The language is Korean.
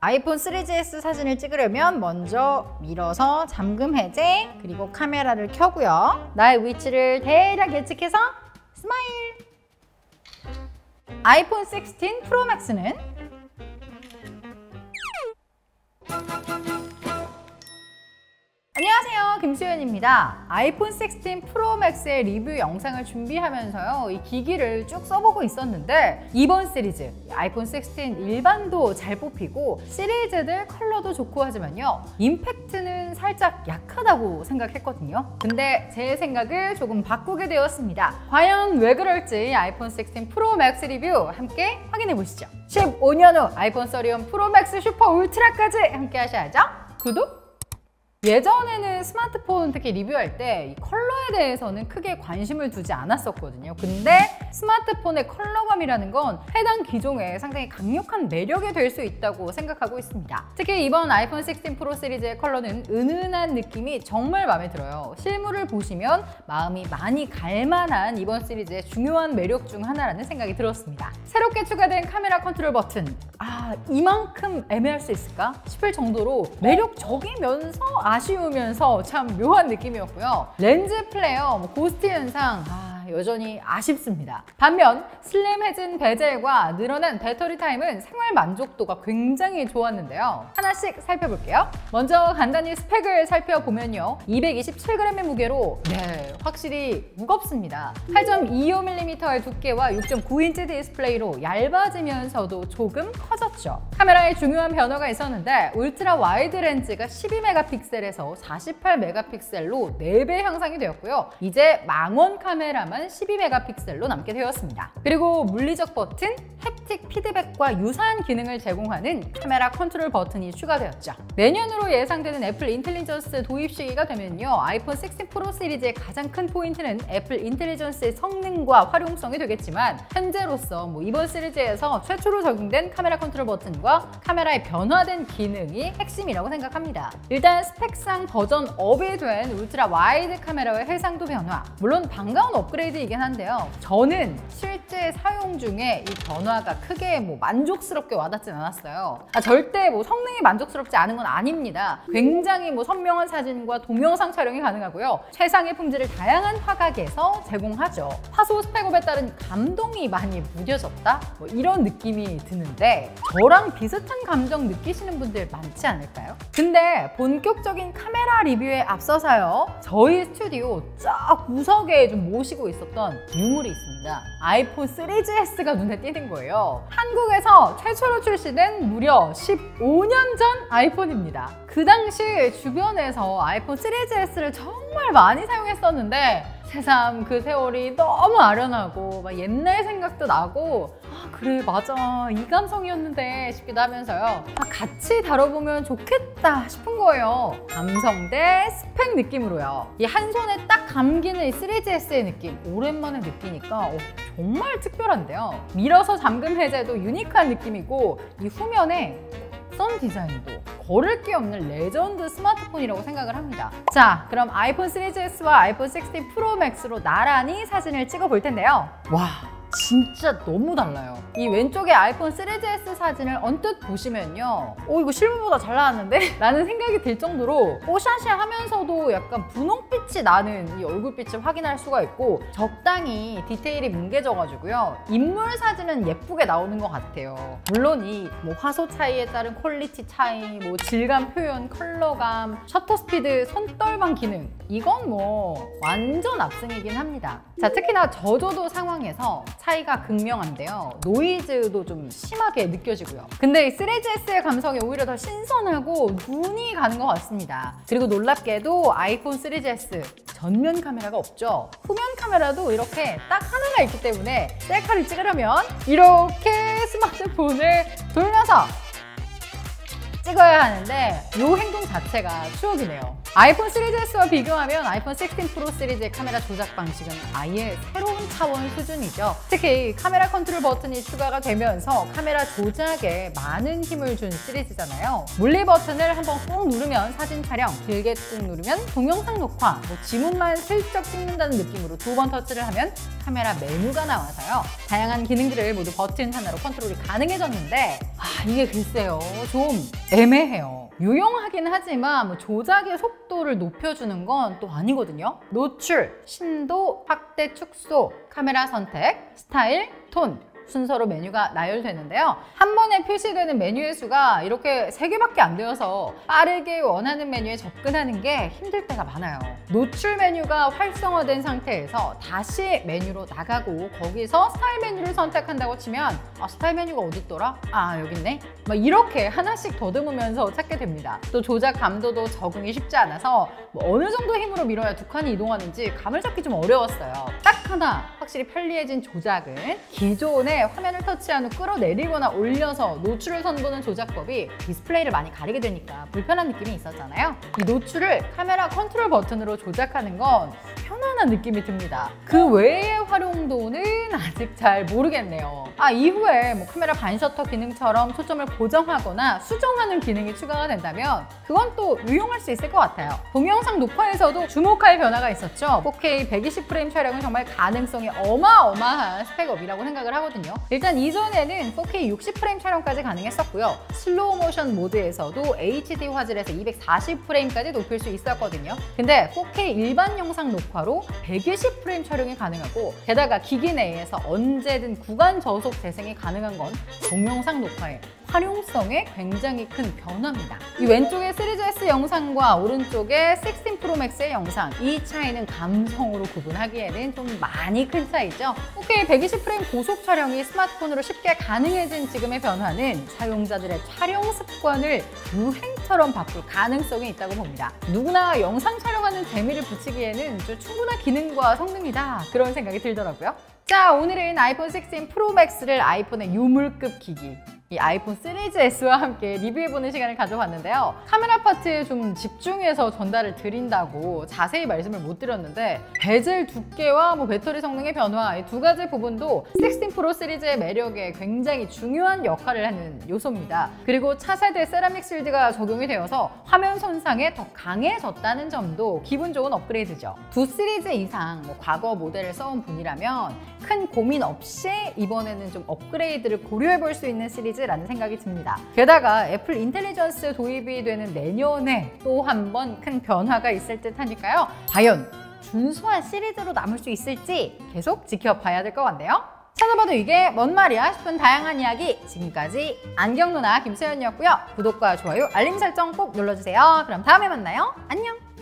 아이폰 3GS 사진을 찍으려면 먼저 밀어서 잠금 해제, 그리고 카메라를 켜고요. 나의 위치를 대략 예측해서 스마일! 아이폰 16 프로 맥스는 안녕하세요, 김수현입니다. 아이폰 16 프로 맥스의 리뷰 영상을 준비하면서요, 이 기기를 쭉 써보고 있었는데 이번 시리즈 아이폰 16 일반도 잘 뽑히고 시리즈들 컬러도 좋고 하지만요, 임팩트는 살짝 약하다고 생각했거든요. 근데 제 생각을 조금 바꾸게 되었습니다. 과연 왜 그럴지 아이폰 16 프로 맥스 리뷰 함께 확인해 보시죠. 15년 후 아이폰 31 프로 맥스 슈퍼 울트라까지 함께 하셔야죠. 구독! 예전에는 스마트폰 특히 리뷰할 때 이 컬러에 대해서는 크게 관심을 두지 않았었거든요. 근데 스마트폰의 컬러감이라는 건 해당 기종에 상당히 강력한 매력이 될 수 있다고 생각하고 있습니다. 특히 이번 아이폰 16 프로 시리즈의 컬러는 은은한 느낌이 정말 마음에 들어요. 실물을 보시면 마음이 많이 갈 만한 이번 시리즈의 중요한 매력 중 하나라는 생각이 들었습니다. 새롭게 추가된 카메라 컨트롤 버튼, 이만큼 애매할 수 있을까 싶을 정도로 매력적이면서 아쉬우면서 참 묘한 느낌이었고요. 렌즈 플레어, 고스트 현상, 여전히 아쉽습니다. 반면 슬림해진 베젤과 늘어난 배터리 타임은 생활 만족도가 굉장히 좋았는데요. 하나씩 살펴볼게요. 먼저 간단히 스펙을 살펴보면요, 227g의 무게로 확실히 무겁습니다. 8.25mm의 두께와 6.9인치 디스플레이로 얇아지면서도 조금 커졌죠. 카메라에 중요한 변화가 있었는데 울트라 와이드 렌즈가 12메가픽셀에서 48메가픽셀로 4배 향상이 되었고요. 이제 망원 카메라만 12메가픽셀로 남게 되었습니다. 그리고 물리적 버튼, 햅틱 피드백과 유사한 기능을 제공하는 카메라 컨트롤 버튼이 추가되었죠. 내년으로 예상되는 애플 인텔리전스 도입 시기가 되면요, 아이폰 16 프로 시리즈의 가장 큰 포인트는 애플 인텔리전스의 성능과 활용성이 되겠지만 현재로서 이번 시리즈에서 최초로 적용된 카메라 컨트롤 버튼과 카메라의 변화된 기능이 핵심이라고 생각합니다. 일단 스펙상 버전 업이 된 울트라 와이드 카메라의 해상도 변화, 물론 반가운 업그레이드이긴 한데요, 저는 실제 사용 중에 이 변화가 크게 만족스럽게 와닿진 않았어요. 절대 성능이 만족스럽지 않은 건 아닙니다. 굉장히 선명한 사진과 동영상 촬영이 가능하고요, 최상의 품질을 다양한 화각에서 제공하죠. 화소 스펙업에 따른 감동이 많이 무뎌졌다? 이런 느낌이 드는데 저랑 비슷한 감정 느끼시는 분들 많지 않을까요? 근데 본격적인 카메라 리뷰에 앞서서요, 저희 스튜디오 쫙 구석에 좀 모시고 있었던 유물이 있습니다. 아이폰 3GS가 눈에 띄는 거예요. 한국에서 최초로 출시된 무려 15년 전 아이폰입니다. 그 당시 주변에서 아이폰 3GS를 정말 많이 사용했었는데 새삼 그 세월이 너무 아련하고 옛날 생각도 나고, 그래 맞아 이 감성이었는데 싶기도 하면서요, 같이 다뤄보면 좋겠다 싶은 거예요. 감성 대 스펙 느낌으로요. 이 한 손에 딱 감기는 이 3GS의 느낌 오랜만에 느끼니까 정말 특별한데요. 밀어서 잠금 해제도 유니크한 느낌이고, 이 후면에 선 디자인도 거를 게 없는 레전드 스마트폰이라고 생각을 합니다. 자, 그럼 아이폰 3GS와 아이폰 16 프로 맥스로 나란히 사진을 찍어 볼 텐데요. 와, 진짜 너무 달라요. 이 왼쪽에 아이폰 3GS 사진을 언뜻 보시면요, 이거 실물보다 잘 나왔는데? 라는 생각이 들 정도로 뽀샤시하면서도 약간 분홍빛이 나는 이 얼굴빛을 확인할 수가 있고, 적당히 디테일이 뭉개져가지고요, 인물 사진은 예쁘게 나오는 것 같아요. 물론 이 화소 차이에 따른 퀄리티 차이, 질감 표현, 컬러감, 셔터 스피드, 손떨방 기능, 이건 완전 압승이긴 합니다. 자, 특히나 저조도 상황에서 차이가 극명한데요, 노이즈도 좀 심하게 느껴지고요. 근데 이 3GS의 감성이 오히려 더 신선하고 눈이 가는 것 같습니다. 그리고 놀랍게도 아이폰 3GS 전면 카메라가 없죠. 후면 카메라도 이렇게 딱 하나가 있기 때문에 셀카를 찍으려면 이렇게 스마트폰을 돌면서 찍어야 하는데 이 행동 자체가 추억이네요. 아이폰 3GS와 비교하면 아이폰 16 프로 시리즈의 카메라 조작 방식은 아예 새로운 차원 수준이죠. 특히 카메라 컨트롤 버튼이 추가가 되면서 카메라 조작에 많은 힘을 준 시리즈잖아요. 물리 버튼을 한번 꾹 누르면 사진 촬영, 길게 꾹 누르면 동영상 녹화, 지문만 슬쩍 찍는다는 느낌으로 두 번 터치를 하면 카메라 메뉴가 나와서요. 다양한 기능들을 모두 버튼 하나로 컨트롤이 가능해졌는데 이게 글쎄요, 좀 애매해요. 유용하긴 하지만 조작의 속도를 높여주는 건 또 아니거든요. 노출, 신도, 확대, 축소, 카메라 선택, 스타일, 톤 순서로 메뉴가 나열되는데요. 한 번에 표시되는 메뉴의 수가 이렇게 3개밖에 안 되어서 빠르게 원하는 메뉴에 접근하는 게 힘들 때가 많아요. 노출 메뉴가 활성화된 상태에서 다시 메뉴로 나가고 거기서 스타일 메뉴를 선택한다고 치면 스타일 메뉴가 어딨더라? 여기 있네? 막 이렇게 하나씩 더듬으면서 찾게 됩니다. 또 조작 감도도 적응이 쉽지 않아서 어느 정도 힘으로 밀어야 두 칸이 이동하는지 감을 잡기 좀 어려웠어요. 딱 하나 확실히 편리해진 조작은 기존에 화면을 터치한 후 끌어내리거나 올려서 노출을 선보는 조작법이 디스플레이를 많이 가리게 되니까 불편한 느낌이 있었잖아요. 이 노출을 카메라 컨트롤 버튼으로 조작하는 건 편안한 느낌이 듭니다. 그 외의 활용도는 아직 잘 모르겠네요. 이후에 카메라 반셔터 기능처럼 초점을 고정하거나 수정하는 기능이 추가가 된다면 그건 또 유용할 수 있을 것 같아요. 동영상 녹화에서도 주목할 변화가 있었죠. 4K 120프레임 촬영은 정말 가능성이 어마어마한 스펙업이라고 생각을 하거든요. 일단 이전에는 4K 60프레임 촬영까지 가능했었고요. 슬로우 모션 모드에서도 HD 화질에서 240프레임까지 높일 수 있었거든요. 근데 4K 일반 영상 녹화로 120프레임 촬영이 가능하고 게다가 기기 내에서 언제든 구간 저속 재생이 가능한 건 동영상 녹화에 활용성에 굉장히 큰 변화입니다. 이 왼쪽의 3GS 영상과 오른쪽의 16 프로 맥스의 영상, 이 차이는 감성으로 구분하기에는 좀 많이 큰 차이죠. 4K 120프레임 고속 촬영이 스마트폰으로 쉽게 가능해진 지금의 변화는 사용자들의 촬영 습관을 유행처럼 바꿀 가능성이 있다고 봅니다. 누구나 영상 촬영하는 재미를 붙이기에는 좀 충분한 기능과 성능이다, 그런 생각이 들더라고요. 자, 오늘은 아이폰 16 프로 맥스를 아이폰의 유물급 기기 이 아이폰 3GS와 함께 리뷰해보는 시간을 가져봤는데요. 카메라 파트에 좀 집중해서 전달을 드린다고 자세히 말씀을 못 드렸는데 베젤 두께와 배터리 성능의 변화, 이 두 가지 부분도 16 프로 시리즈의 매력에 굉장히 중요한 역할을 하는 요소입니다. 그리고 차세대 세라믹 실드가 적용이 되어서 화면 손상에 더 강해졌다는 점도 기분 좋은 업그레이드죠. 두 시리즈 이상 과거 모델을 써온 분이라면 큰 고민 없이 이번에는 좀 업그레이드를 고려해볼 수 있는 시리즈라는 생각이 듭니다. 게다가 애플 인텔리전스 도입이 되는 내년에 또 한 번 큰 변화가 있을 듯 하니까요. 과연 준수한 시리즈로 남을 수 있을지 계속 지켜봐야 될 것 같네요. 찾아봐도 이게 뭔 말이야 싶은 다양한 이야기, 지금까지 안경 누나 김소연이었고요. 구독과 좋아요, 알림 설정 꼭 눌러주세요. 그럼 다음에 만나요. 안녕!